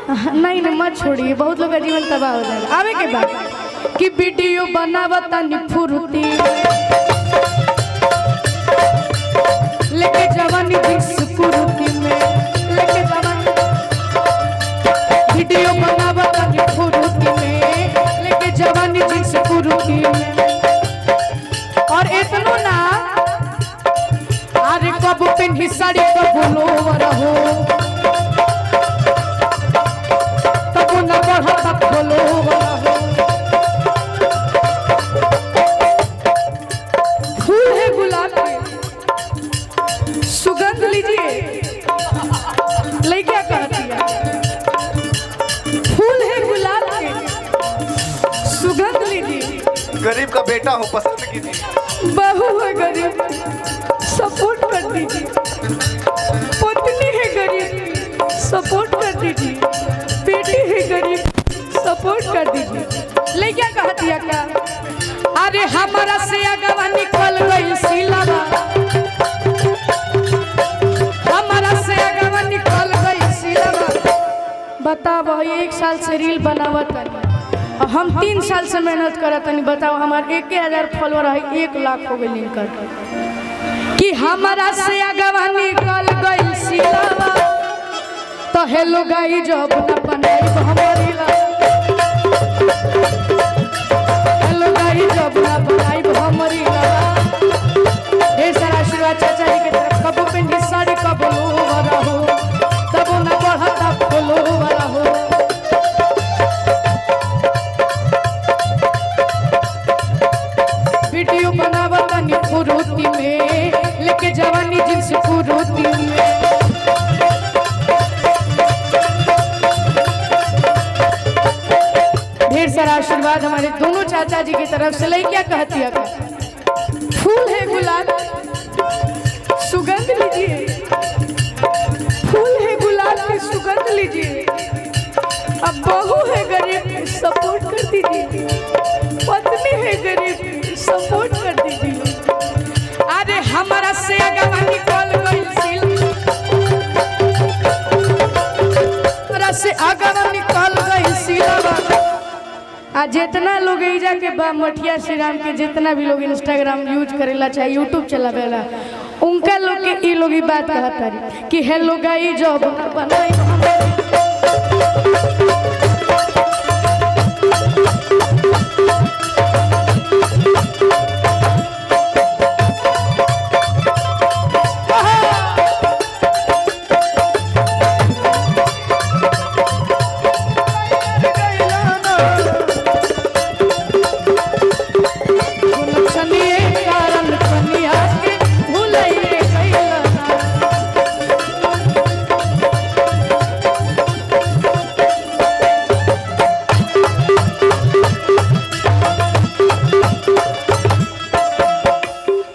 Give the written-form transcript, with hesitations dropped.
नहीं नहीं मत छोड़िए, बहुत लोग का जीवन तबाह हो जाएगा। आवे के बाद कि वीडियो बनावता निफुरती लेके जवानी जिस कुरुती में लेके जवानी वीडियो बनावता निफुरती में लेके जवानी जिस कुरुती में। और इतनो ना अरे कब पेन्ही साड़ी कब लोवर हो तब न बढ़ता फॉलोवर हो। फूल है गुलाब के सुगंध लीजिए, ले क्या कहती है? फूल है गुलाब के सुगंध लीजिए। गरीब का बेटा हो, पसंद कीजिए। बहू है गरीब, सपोर्ट कर दीजिए। पत्नी है गरीब, सपोर्ट कर दीजिए। बेटी है गरीब, सपोर्ट कर दीजिए। ले क्या कहती है क्या? अरे हमारा से अगवा निकल गई सिलावा, हमारा से अगवा निकल गई सिलावा। बताओ, 1 साल से रील बनावत है, हम 3 साल से मेहनत करत नहीं। बताओ हमारे 1000 फॉलोअर है, 1 लाख हो गए लिंक कर कि हमारा से अगवा निकल गई सिलावा। तो हेलो गाई जब न बनाई हमारी ला, हेलो गाई जब न बनाई हमारी ला। ढेर सारा आशीर्वाद चाचा जी के तरफ। कबो पेंडी साड़ी कबो लोवरा हो तब न बढ़ता फॉलोवर हो। वीडियो बनावता निफुरती में लेके जवानी जिनसे कुरुती में। ढेर सारा आशीर्वाद हमारे दोनों चाचा जी की तरफ से। ले क्या कहती है? फूल है गुलाब सुगंध लीजिए, फूल है गुलाब की सुगंध लीजिए। अब बहू है गरीब, सपोर्ट कर दीजिए। पत्नी है गरीब, सपोर्ट कर दीजिए। अरे हमारा से अगवा निकल गई सिल, हमारा से अगवा निकल गई सिलावा। आज जितना लोग एजा के बा मठिया श्री राम के जितना भी लोग इंस्टाग्राम यूज करेला चाहे यूट्यूब चलावेला, उनका लोग के ई लोग बात कहता कि हेलो गाई जब बनाई